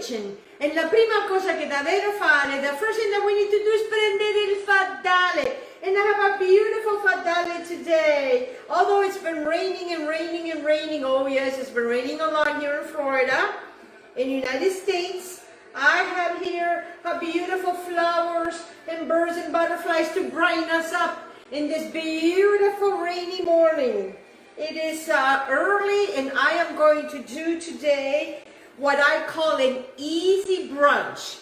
kitchen. E la prima cosa che davvero fare, the first thing that we need to do is prendere il faddale. And I have a beautiful faddale today. Although it's been raining and raining and raining. Oh yes, it's been raining a lot here in Florida. In the United States, I have here a beautiful flowers and birds and butterflies to brighten us up in this beautiful rainy morning. It is early, and I am going to do today what I call an easy brunch.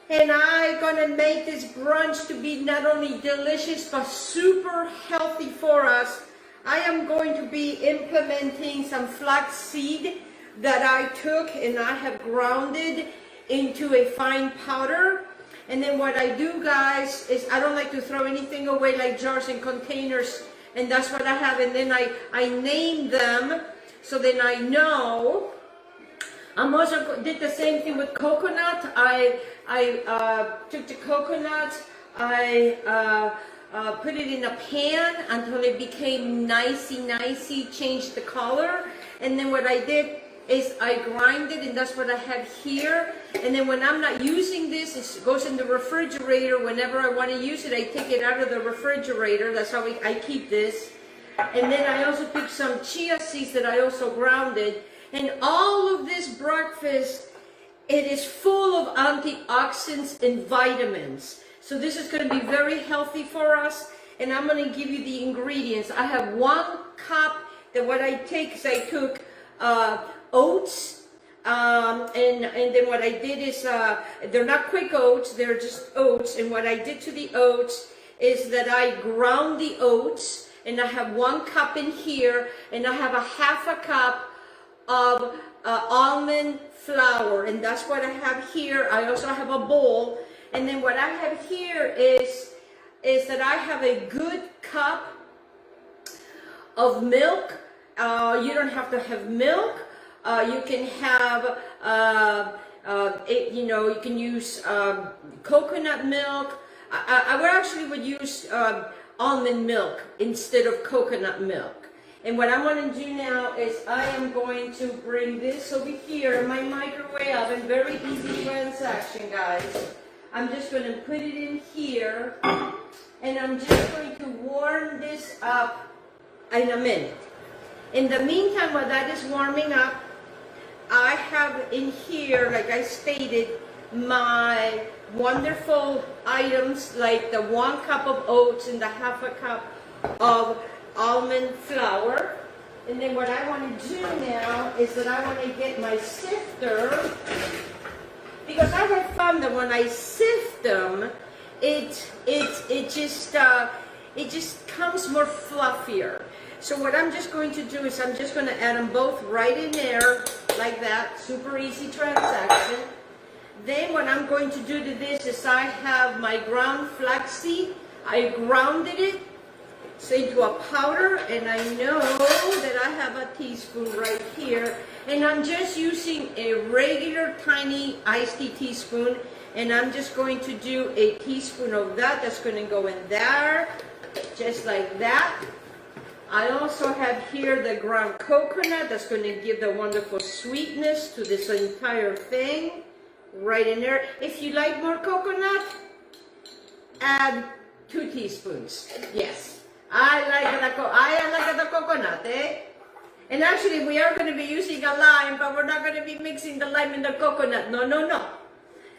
And I'm gonna make this brunch to be not only delicious but super healthy for us. I am going to be implementing some flax seed that I took and I have grounded into a fine powder. And then what I do, guys, is I don't like to throw anything away like jars and containers, and that's what I have. And then I name them, so then I know. I'm also did the same thing with coconut. I took the coconut, I put it in a pan until it became nicey, changed the color. And then what I did is I grind it, and that's what I have here. And then when I'm not using this, it goes in the refrigerator. Whenever I want to use it, I take it out of the refrigerator. That's how I keep this. And then I also took some chia seeds that I also grounded. And all of this breakfast, it is full of antioxidants and vitamins. So this is going to be very healthy for us. And I'm going to give you the ingredients. I have 1 cup. That what I take is I took oats, and then what I did is, they're not quick oats, they're just oats. And what I did to the oats is that I ground the oats, and I have 1 cup in here, and I have a half a cup of almond flour, and that's what I have here. I also have a bowl, and then what I have here is that I have a good cup of milk. You don't have to have milk. You can have, you can use coconut milk. I would use almond milk instead of coconut milk. And what I want to do now is I am going to bring this over here in my microwave oven. Very easy transaction, guys. I'm just going to put it in here, and I'm just going to warm this up in a minute. In the meantime, while that is warming up, I have in here, like I stated, my wonderful items like the 1 cup of oats and the half a cup of almond flour. And then what I want to do now is that I want to get my sifter, because I have found that when I sift them, it just comes more fluffier. So what I'm just going to do is I'm just going to add them both right in there, like that. Super easy transaction. Then what I'm going to do to this is I have my ground flaxseed. I grounded it into a powder, and I know that I have a teaspoon right here. And I'm just using a regular tiny iced tea teaspoon, and I'm just going to do a teaspoon of that. That's going to go in there, just like that. I also have here the ground coconut. That's going to give the wonderful sweetness to this entire thing, right in there. If you like more coconut, add 2 teaspoons. Yes, I like the coconut, eh? And actually, we are going to be using a lime, but we're not going to be mixing the lime in the coconut. No.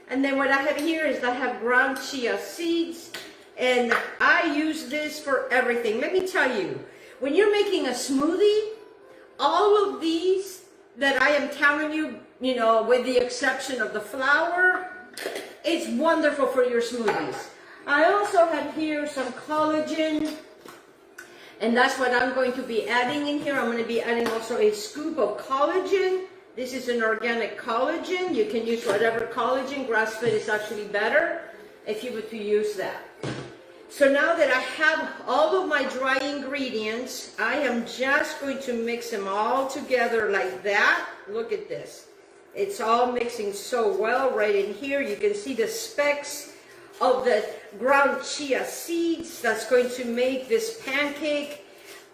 And then what I have here is I have ground chia seeds, and I use this for everything. Let me tell you, when you're making a smoothie, all of these that I am telling you, with the exception of the flour, it's wonderful for your smoothies. I also have here some collagen, and that's what I'm going to be adding in here. I'm going to be adding also a scoop of collagen. This is an organic collagen. You can use whatever collagen. Grass-fed is actually better if you were to use that. So now that I have all of my dry ingredients, I am just going to mix them all together like that. Look at this. It's all mixing so well right in here. You can see the specks of the ground chia seeds. That's going to make this pancake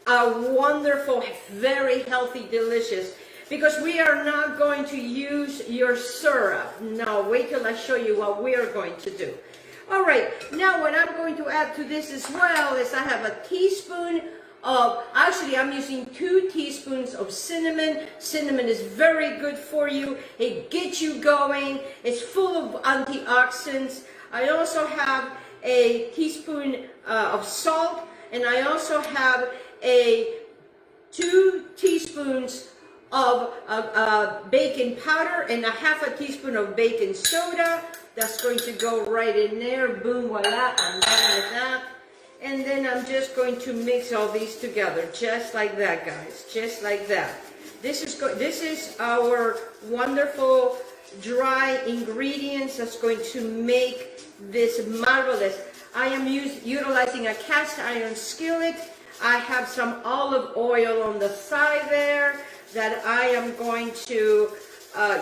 a wonderful, very healthy, delicious. because we are not going to use your syrup. No, wait till I show you what we are going to do. All right, now what I'm going to add to this as well is I have a teaspoon of, actually I'm using 2 teaspoons of cinnamon. Cinnamon is very good for you. It gets you going. It's full of antioxidants. I also have a teaspoon of salt, and I also have 2 teaspoons of baking powder and a half a teaspoon of baking soda. That's going to go right in there. Boom, voila, I'm done with that. And then I'm just going to mix all these together, just like that, guys, just like that. This is our wonderful dry ingredients that's going to make this marvelous. I am utilizing a cast iron skillet. I have some olive oil on the side there that I am going to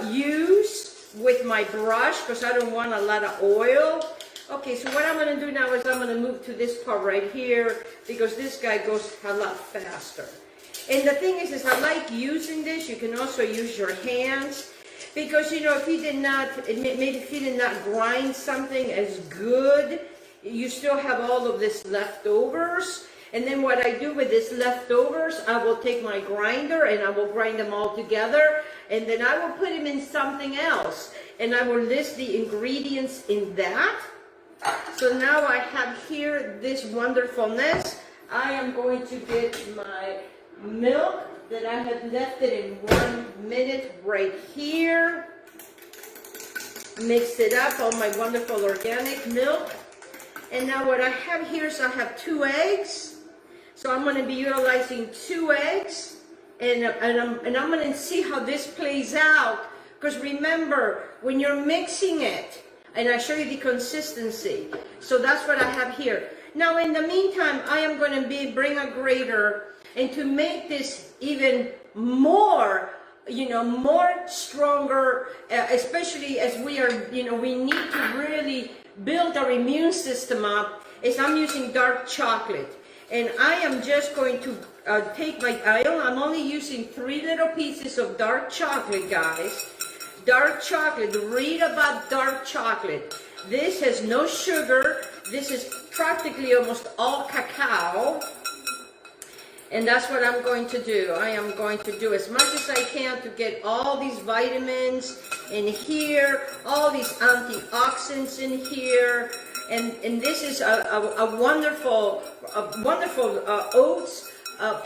use with my brush because I don't want a lot of oil. Okay, so what I'm going to do now is I'm going to move to this part right here because this guy goes a lot faster. And the thing is I like using this. You can also use your hands because, you know, if you did not, maybe if you did not grind something as good, you still have all of this leftovers. And then what I do with this leftovers, I will take my grinder and I will grind them all together. And then I will put them in something else. And I will list the ingredients in that. So now I have here this wonderfulness. I am going to get my milk that I have left it in 1 minute right here. Mix it up, all my wonderful organic milk. And now what I have here is I have 2 eggs. So I'm going to be utilizing 2 eggs. And I'm going to see how this plays out. Because remember, when you're mixing it, and I show you the consistency. So that's what I have here. Now in the meantime, I am going to bring a grater, and to make this even more, you know, more stronger, especially as we are, you know, we need to really build our immune system up, is I'm using dark chocolate. And I am just going to take my, I'm only using 3 little pieces of dark chocolate, guys. Dark chocolate, read about dark chocolate. This has no sugar. This is practically almost all cacao. And that's what I'm going to do. I am going to do as much as I can to get all these vitamins in here, all these antioxidants in here. And this is a wonderful oats,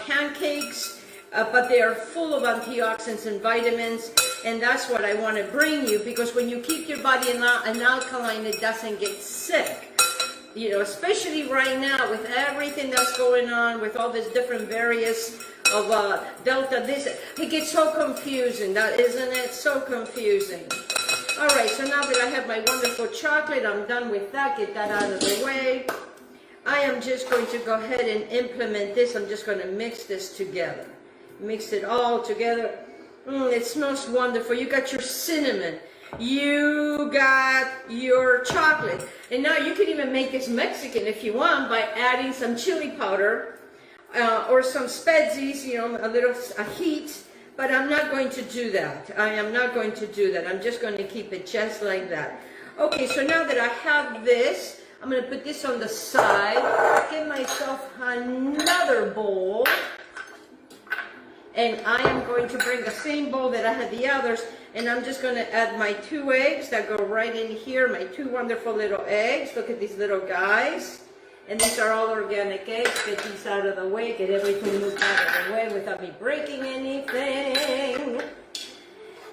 pancakes, but they are full of antioxidants and vitamins. And that's what I want to bring you, because when you keep your body an alkaline, it doesn't get sick. You know, especially right now with everything that's going on, with all these different variants of Delta, this, it gets so confusing, isn't it? So confusing. All right, so now that I have my wonderful chocolate, I'm done with that. Get that out of the way. I am just going to go ahead and implement this. I'm just going to mix this together. Mix it all together. It smells wonderful. You got your cinnamon. You got your chocolate. And now you can even make this Mexican if you want by adding some chili powder or some spezies, you know, a heat. But I'm not going to do that. I am not going to do that. I'm just going to keep it just like that. Okay, so now that I have this, I'm going to put this on the side. Get myself another bowl. And I am going to bring the same bowl that I had the others, and I'm just going to add my 2 eggs that go right in here, my 2 wonderful little eggs. Look at these little guys. And these are all organic eggs. Get these out of the way, get everything moved out of the way without me breaking anything.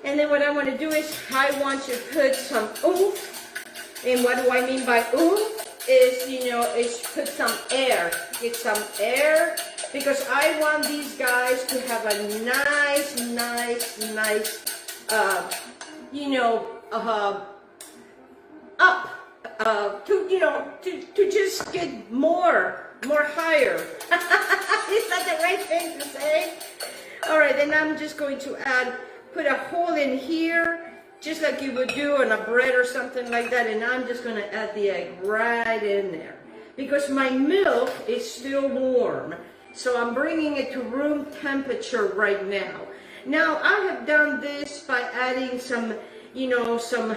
And then what I want to do is I want to put some oomph. And what do I mean by oomph? Is, you know, is put some air. Get some air. Because I want these guys to have a nice, you know, up, to just get more higher. Is that the right thing to say? All right, then I'm just going to put a hole in here, just like you would do on a bread or something like that, and I'm just going to add the egg right in there. Because my milk is still warm. So I'm bringing it to room temperature right now. Now I have done this by adding some, you know, some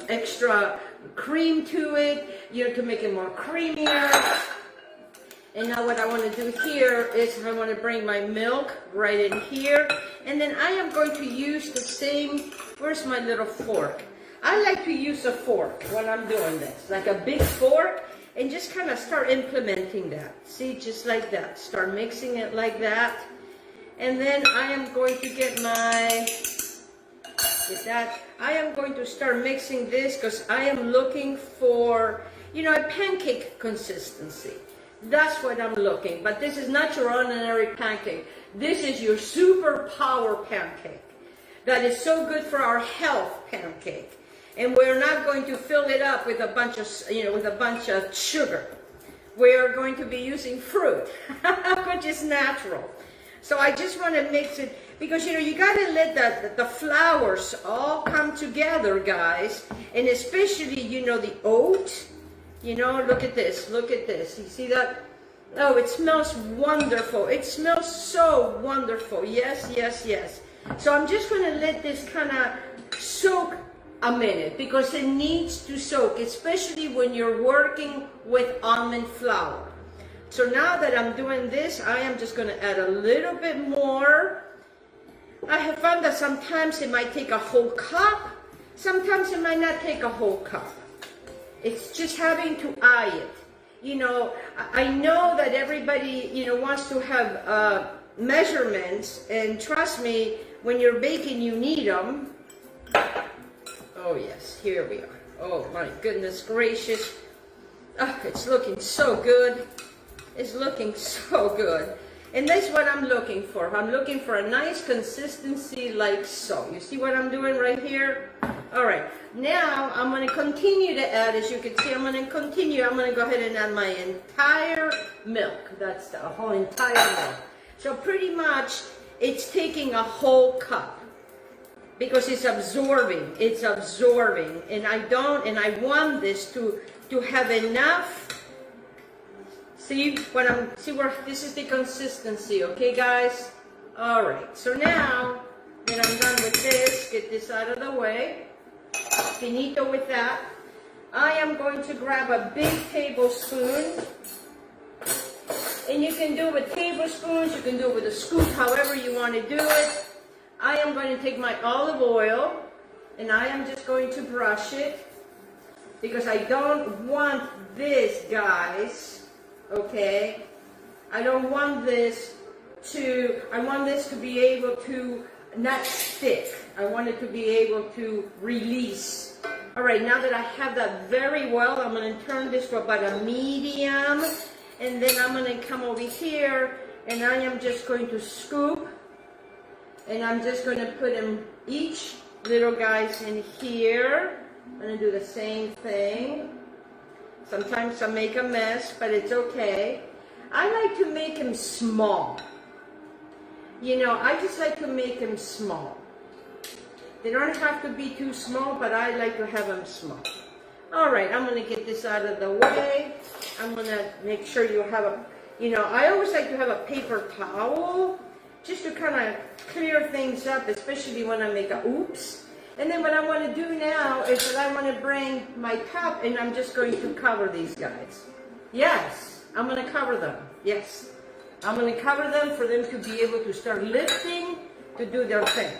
extra cream to it, you know, to make it more creamier. And now what I want to do here is I want to bring my milk right in here. And then I am going to use the same, where's my little fork? I like to use a fork when I'm doing this, like a big fork, and just kind of start implementing that. See, just like that. Start mixing it like that. And then I am going to get my, I am going to start mixing this because I am looking for, you know, a pancake consistency. That's what I'm looking. But this is not your ordinary pancake. This is your super power pancake. That is so good for our health pancake. And we're not going to fill it up with a bunch of, you know, with a bunch of sugar. We are going to be using fruit, which is natural. So I just want to mix it, because, you know, you got to let the flours all come together, guys. And especially, you know, the oat. You know, look at this. Look at this. You see that? Oh, it smells wonderful. It smells so wonderful. Yes, yes, yes. So I'm just going to let this kind of soak a minute, because it needs to soak, especially when you're working with almond flour. So now that I'm doing this, I am just going to add a little bit more. I have found that sometimes it might take a whole cup. Sometimes it might not take a whole cup. It's just having to eye it. You know, I know that everybody, you know, wants to have measurements, and trust me, when you're baking, you need them. Oh yes, here we are. Oh my goodness gracious. Oh, it's looking so good. It's looking so good. And that's what I'm looking for. I'm looking for a nice consistency like so. You see what I'm doing right here? All right. Now I'm going to continue to add, as you can see, I'm going to go ahead and add my entire milk. That's the whole entire milk. So pretty much it's taking a whole cup, because it's absorbing. It's absorbing. And I want this to have enough. See where this is the consistency, okay guys? All right, so now that I'm done with this, get this out of the way. Finito with that. I am going to grab a big tablespoon. And you can do it with tablespoons, you can do it with a scoop, however you want to do it. I am going to take my olive oil, and I am just going to brush it, because I don't want this, guys, okay? I don't want this I want this to be able to not stick. I want it to be able to release. All right, now that I have that very well, I'm going to turn this to about a medium, and then I'm going to come over here, and I am just going to scoop. And I'm just going to put them, each little guys, in here. I'm going to do the same thing. Sometimes I make a mess, but it's okay. I like to make them small. You know, I just like to make them small. They don't have to be too small, but I like to have them small. All right, I'm going to get this out of the way. I'm going to make sure you have a, you know, I always like to have a paper towel, just to kind of clear things up, especially when I make a oops. And then what I want to do now is that I want to bring my cup, and I'm just going to cover these guys. Yes, I'm going to cover them. Yes, I'm going to cover them for them to be able to start lifting to do their thing.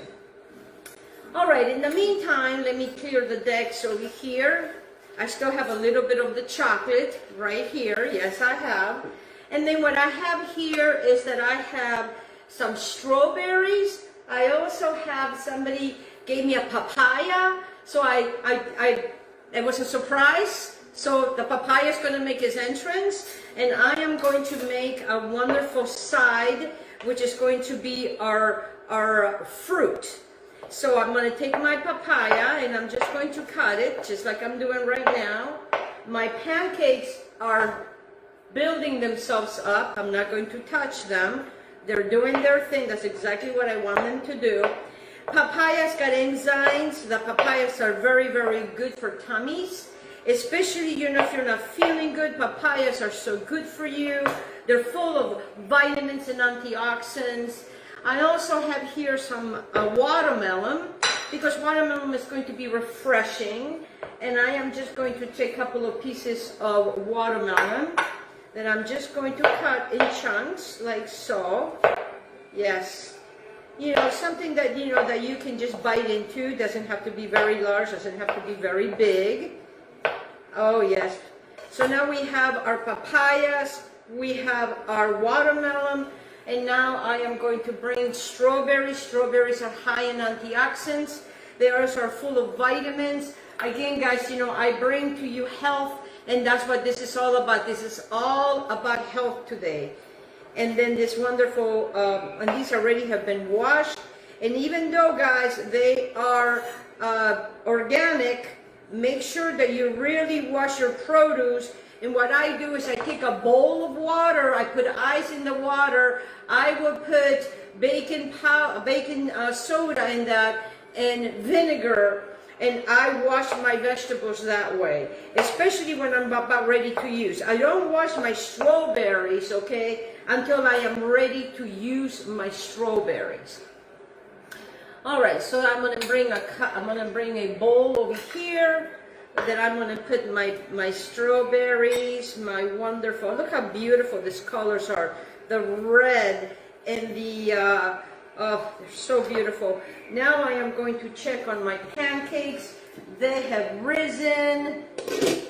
All right, in the meantime, let me clear the decks over here. I still have a little bit of the chocolate right here. Yes, I have. And then what I have here is that I have some strawberries. I also have, somebody gave me a papaya, so it was a surprise. So the papaya is going to make his entrance, and I am going to make a wonderful side, which is going to be our fruit. So I'm going to take my papaya, and I'm just going to cut it, just like I'm doing right now. My pancakes are building themselves up. I'm not going to touch them. They're doing their thing. That's exactly what I want them to do. Papayas got enzymes. The papayas are very, very good for tummies. Especially, you know, if you're not feeling good, papayas are so good for you. They're full of vitamins and antioxidants. I also have here some watermelon, because watermelon is going to be refreshing. And I am just going to take a couple of pieces of watermelon that I'm just going to cut in chunks, like so. Yes. You know, something that, you know, that you can just bite into. Doesn't have to be very large, doesn't have to be very big. Oh, yes. So now we have our papayas, we have our watermelon, and now I am going to bring strawberries. Strawberries are high in antioxidants. They also are full of vitamins. Again, guys, you know, I bring to you health, and that's what this is all about. This is all about health today. And then this wonderful, and these already have been washed. And even though, guys, they are organic, make sure that you really wash your produce. And what I do is I take a bowl of water, I put ice in the water, I will put baking soda in that, and vinegar, and I wash my vegetables that way, especially when I'm about ready to use. I don't wash my strawberries, okay, until I am ready to use my strawberries. All right, so I'm gonna bring a bowl over here that I'm gonna put my strawberries, my wonderful. Look how beautiful these colors are. The red and the oh, they're so beautiful. Now I am going to check on my pancakes. They have risen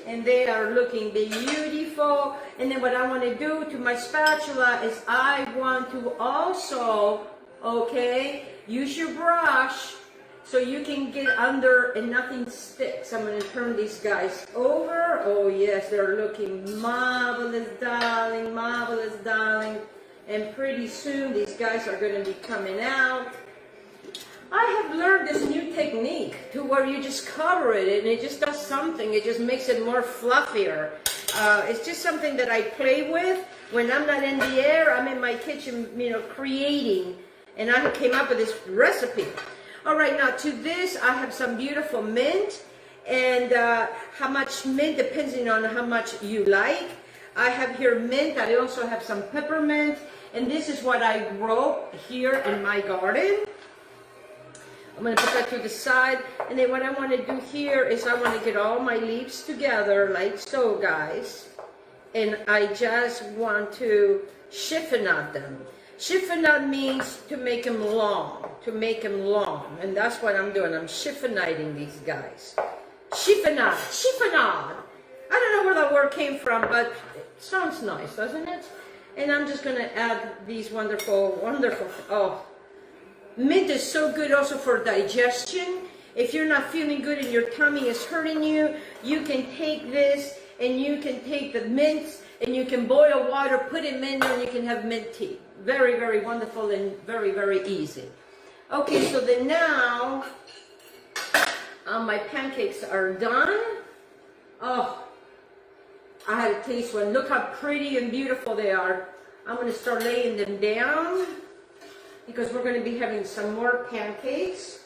and they are looking beautiful. And then what I want to do to my spatula is I want to also, okay, use your brush so you can get under and nothing sticks. I'm going to turn these guys over. Oh yes, they're looking marvelous, darling, marvelous, darling. And pretty soon these guys are going to be coming out. I have learned this new technique to where you just cover it and it just does something. It just makes it more fluffier. It's just something that I play with when I'm not in the air. I'm in my kitchen, you know, creating, and I came up with this recipe. All right, now to this I have some beautiful mint, and how much mint depending on how much you like. I have here mint. I also have some peppermint, and this is what I grow here in my garden. I'm going to put that to the side, and then what I want to do here is I want to get all my leaves together like so, guys, and I just want to chiffonade them. Chiffonade means to make them long, and that's what I'm doing. I'm chiffonading these guys. Chiffonade, chiffonade. I don't know where that word came from, but it sounds nice, doesn't it? And I'm just going to add these wonderful, wonderful, oh, mint is so good also for digestion. If you're not feeling good and your tummy is hurting you, you can take this and you can take the mint and you can boil water, put it in there, and you can have mint tea. Very, very wonderful and very, very easy. Okay, so then now my pancakes are done. Oh, I had a taste one. Look how pretty and beautiful they are. I'm going to start laying them down because we're going to be having some more pancakes.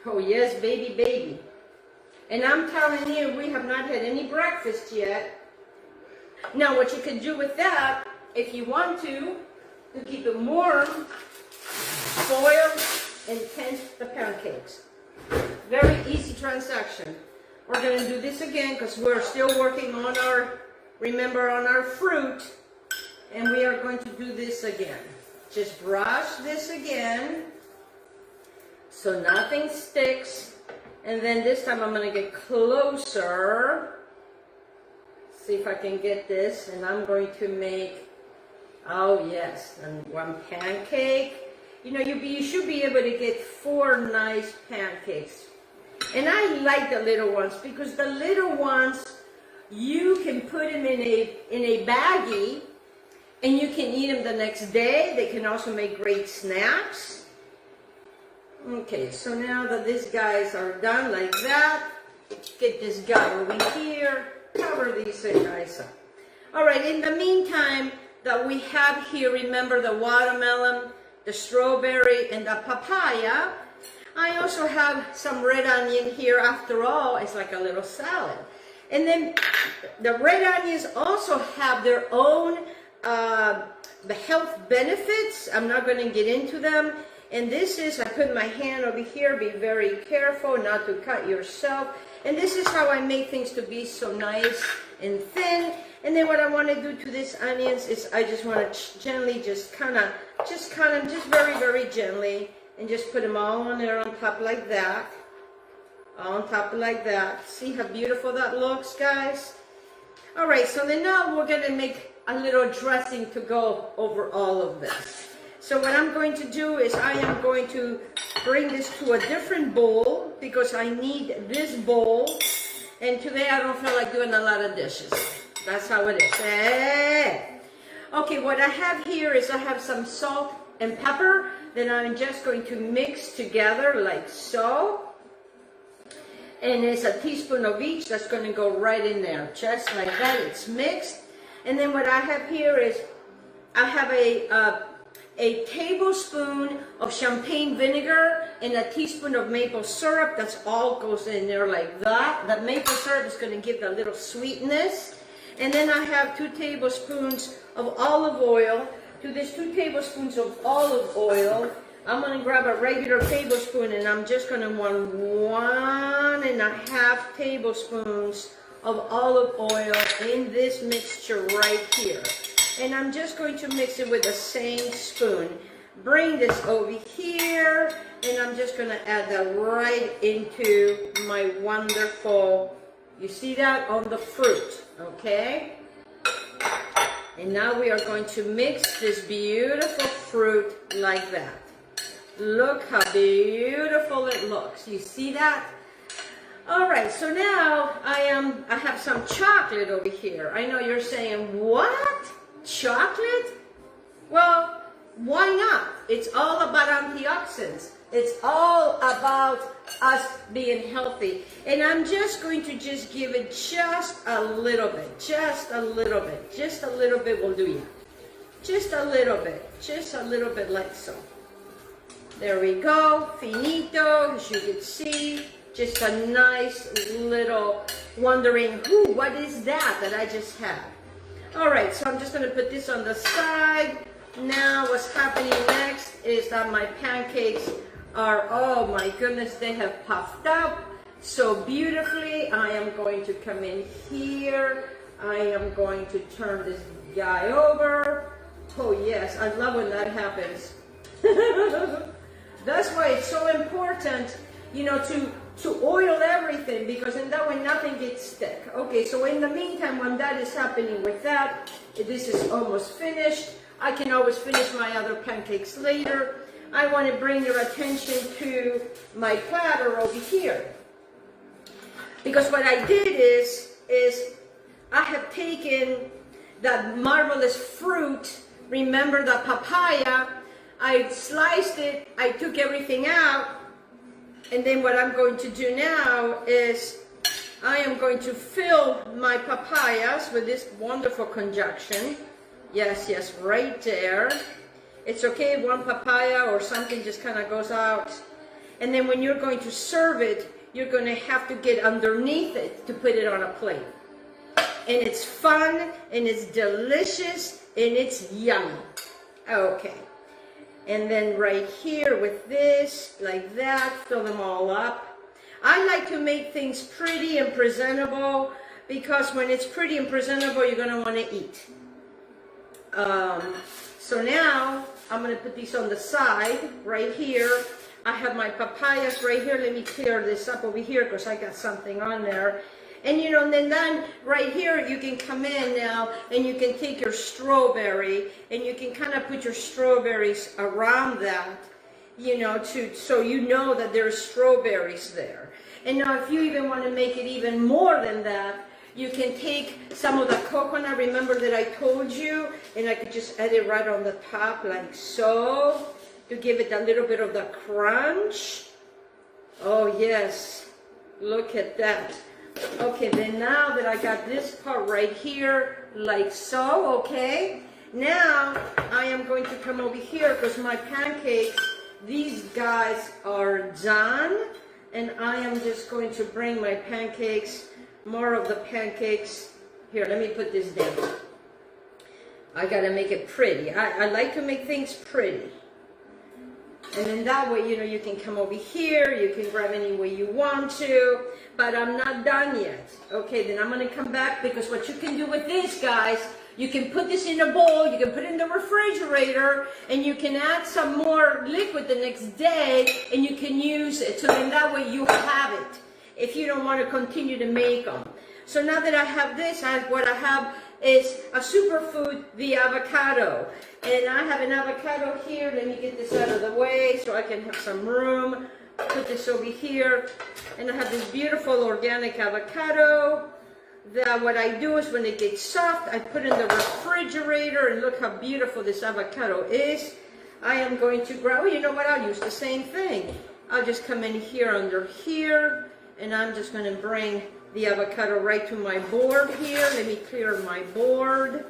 Oh yes, baby, baby. And I'm telling you, we have not had any breakfast yet. Now what you can do with that, if you want to keep it warm, boil and tense the pancakes. Very easy transaction. We're going to do this again because we're still working on our, remember, on our fruit. And we are going to do this again. Just brush this again so nothing sticks. And then this time I'm going to get closer. See if I can get this. And I'm going to make, oh yes, and one pancake. You know, you should be able to get 4 nice pancakes. And I like the little ones because the little ones, you can put them in a baggie and you can eat them the next day. They can also make great snacks. Okay, so now that these guys are done like that, get this guy over here, cover these guys up. All right, in the meantime that we have here, remember the watermelon, the strawberry, and the papaya. I also have some red onion here. After all, it's like a little salad. And then the red onions also have their own the health benefits. I'm not going to get into them. And this is, I put my hand over here, be very careful not to cut yourself. And this is how I make things to be so nice and thin. And then what I want to do to these onions is I just want to gently, just very, very gently, and just put them all on there on top like that. On top like that. See how beautiful that looks, guys? All right, so then now we're going to make a little dressing to go over all of this. So what I'm going to do is I am going to bring this to a different bowl because I need this bowl. And today I don't feel like doing a lot of dishes. That's how it is. Hey. Okay, what I have here is I have some salt and pepper that I'm just going to mix together like so. And it's a teaspoon of each that's going to go right in there, just like that. It's mixed. And then what I have here is I have a tablespoon of champagne vinegar and a teaspoon of maple syrup. That's all goes in there like that. The maple syrup is going to give that little sweetness. And then I have 2 tablespoons of olive oil. To this 2 tablespoons of olive oil, I'm going to grab a regular tablespoon and I'm just going to want 1.5 tablespoons of olive oil in this mixture right here. And I'm just going to mix it with the same spoon. Bring this over here, and I'm just going to add that right into my wonderful, you see that, on the fruit, okay? And now we are going to mix this beautiful fruit like that. Look how beautiful it looks. You see that? All right, so now I have some chocolate over here. I know you're saying, what? Chocolate? Well, why not? It's all about antioxidants. It's all about us being healthy. And I'm just going to just give it just a little bit. Just a little bit. Just a little bit will do you. Just a little bit. Just a little bit like so. There we go. Finito, as you can see. Just a nice little wondering, what is that I just had? All right, so I'm just going to put this on the side. Now what's happening next is that my pancakes are, oh my goodness, they have puffed up so beautifully. I am going to come in here. I am going to turn this guy over. Oh yes, I love when that happens. That's why it's so important, you know, to oil everything, because in that way nothing gets stuck. Okay, so in the meantime, when that is happening with that, this is almost finished. I can always finish my other pancakes later. I want to bring your attention to my platter over here. Because what I did is I have taken that marvelous fruit, remember the papaya, I sliced it, I took everything out, and then what I'm going to do now is I am going to fill my papayas with this wonderful concoction. Yes, yes, right there. It's okay if one papaya or something just kind of goes out. And then when you're going to serve it, you're going to have to get underneath it to put it on a plate. And it's fun, and it's delicious, and it's yummy. Okay. And then right here with this, like that, fill them all up. I like to make things pretty and presentable, because when it's pretty and presentable, you're going to want to eat. So now, I'm going to put these on the side, right here. I have my papayas right here. Let me clear this up over here, because I got something on there. And you know, and then right here, you can come in now, and you can take your strawberry, and you can kind of put your strawberries around that, you know, so you know that there's strawberries there. And now if you even want to make it even more than that, you can take some of the coconut, remember that I told you, and I could just add it right on the top like so, to give it a little bit of the crunch. Oh yes, look at that. Okay, then now that I got this part right here, like so, okay, now I am going to come over here, because my pancakes, these guys are done, and I am just going to bring my pancakes, more of the pancakes, here, let me put this down. I gotta make it pretty. I like to make things pretty. And then that way, you know, you can come over here, you can grab any way you want to, but I'm not done yet. Okay, then I'm gonna come back, because what you can do with this, guys, you can put this in a bowl, you can put it in the refrigerator, and you can add some more liquid the next day, and you can use it. So then that way you have it, if you don't want to continue to make them. So now that I have this, what I have is a superfood, the avocado. And I have an avocado here. Let me get this out of the way so I can have some room. Put this over here. And I have this beautiful organic avocado. That what I do is when it gets soft, I put it in the refrigerator, and look how beautiful this avocado is. I am going to grab, well, you know what, I'll use the same thing. I'll just come in here under here, and I'm just going to bring the avocado right to my board here. Let me clear my board.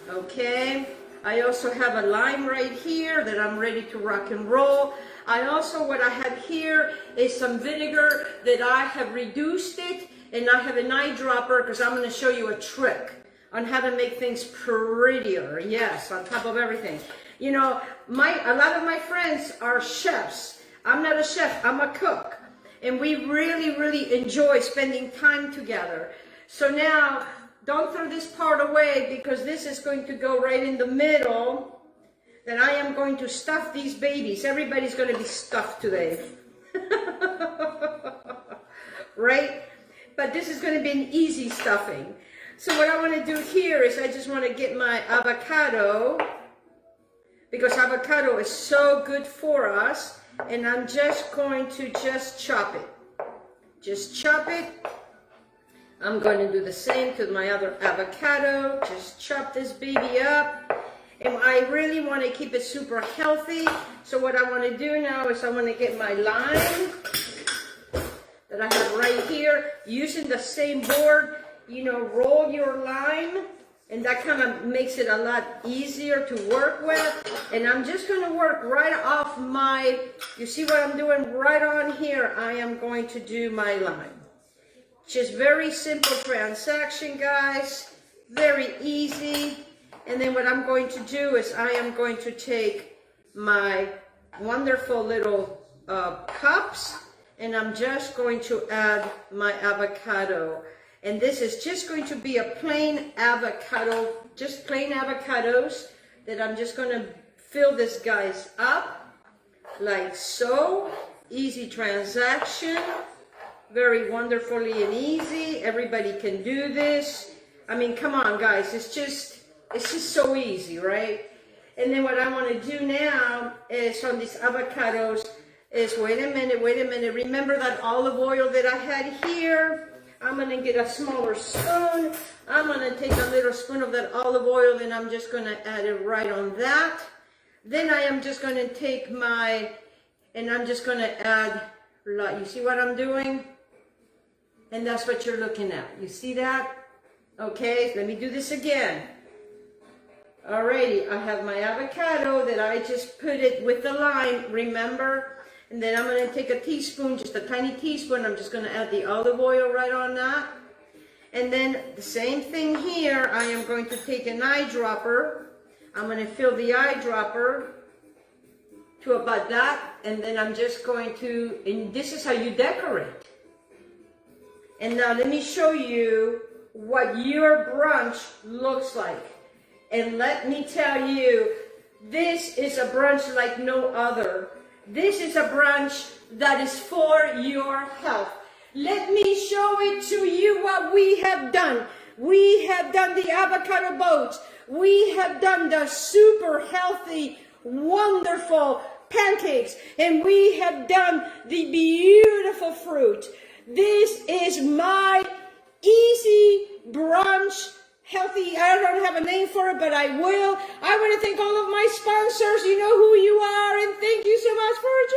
Okay. I also have a lime right here that I'm ready to rock and roll. I also, what I have here is some vinegar that I have reduced it, and I have an eyedropper, because I'm going to show you a trick on how to make things prettier. Yes, on top of everything. You know, a lot of my friends are chefs. I'm not a chef, I'm a cook. And we really, really enjoy spending time together. So now, don't throw this part away, because this is going to go right in the middle. Then I am going to stuff these babies. Everybody's going to be stuffed today. Right? But this is going to be an easy stuffing. So what I want to do here is I just want to get my avocado, because avocado is so good for us. And I'm just going to chop it. Just chop it. I'm going to do the same to my other avocado. Just chop this baby up. And I really want to keep it super healthy. So what I want to do now is I want to get my lime that I have right here. Using the same board, you know, roll your lime. And that kind of makes it a lot easier to work with. And I'm just going to work right off my, you see what I'm doing right on here? I am going to do my lime. Just very simple transaction, guys. Very easy. And then what I'm going to do is I am going to take my wonderful little cups, and I'm just going to add my avocado. And this is just going to be a plain avocado, just plain avocados, that I'm just going to fill this guys up like so. Easy transaction, very wonderfully and easy. Everybody can do this. I mean, come on, guys, it's just so easy, right? And then what I want to do now is on these avocados is, wait a minute. Remember that olive oil that I had here? I'm going to get a smaller spoon. I'm going to take a little spoon of that olive oil, and I'm just going to add it right on that. Then I am just going to take and I'm just going to add, you see what I'm doing? And that's what you're looking at. You see that? Okay, let me do this again. Alrighty, I have my avocado that I just put it with the lime, remember? And then I'm going to take a teaspoon, just a tiny teaspoon. I'm just going to add the olive oil right on that. And then the same thing here. I am going to take an eyedropper. I'm going to fill the eyedropper to about that. And then I'm just going to, and this is how you decorate. And now let me show you what your brunch looks like. And let me tell you, this is a brunch like no other. This is a brunch that is for your health. Let me show it to you what we have done. We have done the avocado boats. We have done the super healthy, wonderful pancakes. And we have done the beautiful fruit. This is my easy brunch. Healthy, I don't have a name for it, but I will. I want to thank all of my sponsors. You know who you are, and thank you so much for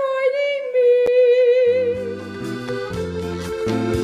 joining me.